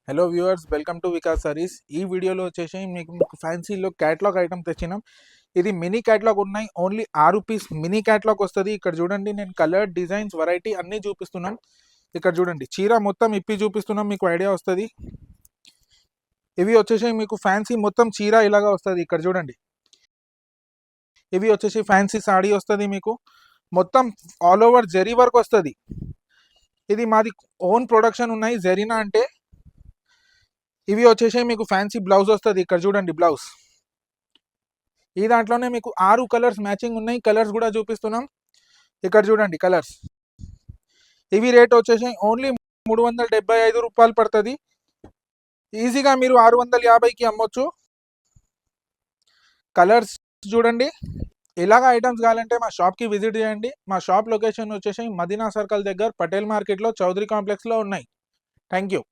Hello viewers, welcome to Vikas saris. ఈ వీడియోలో వచ్చేసి మీకు ఫ్యాన్సీలో క్యాట్లాగ్ ఐటమ్ తెచ్చినాం. ఇది మినీ క్యాట్లాగ్ ఉన్నాయి, ఓన్లీ 6 పీస్ మినీ క్యాట్లాగ్ వస్తుంది. ఇక్కడ చూడండి, నేను కలర్, డిజైన్స్, వెరైటీ అన్నీ చూపిస్తున్నాం. ఇక్కడ చూడండి, చీర మొత్తం ఇప్పి చూపిస్తున్నాం, మీకు ఐడియా వస్తుంది. ఇవి వచ్చేసి మీకు ఫ్యాన్సీ మొత్తం చీర ఇలాగా వస్తుంది. ఇక్కడ చూడండి, ఇవి వచ్చేసి ఫ్యాన్సీ సాడీ వస్తుంది. మీకు మొత్తం ఆల్ ఓవర్ జెరీ వర్క్ వస్తుంది. ఇది మాది ఓన్ ప్రొడక్షన్ ఉన్నాయి, జెరీనా అంటే. ఇవి వచ్చేసి మీకు ఫ్యాన్సీ బ్లౌజ్ వస్తుంది. ఇక్కడ చూడండి బ్లౌజ్, ఈ దాంట్లోనే మీకు 6 కలర్స్ మ్యాచింగ్ ఉన్నాయి. కలర్స్ కూడా చూపిస్తున్నాం. ఇక్కడ చూడండి కలర్స్. ఇవి రేట్ వచ్చేసి ఓన్లీ 375 రూపాయలు పడుతుంది. ఈజీగా మీరు 650కి అమ్మొచ్చు. కలర్స్ చూడండి. ఇలాగ ఐటమ్స్ కావాలంటే మా షాప్కి విజిట్ చేయండి. మా షాప్ లొకేషన్ వచ్చేసి మదీనా సర్కిల్ దగ్గర పటేల్ మార్కెట్లో చౌదరి కాంప్లెక్స్లో ఉన్నాయి. Thank you.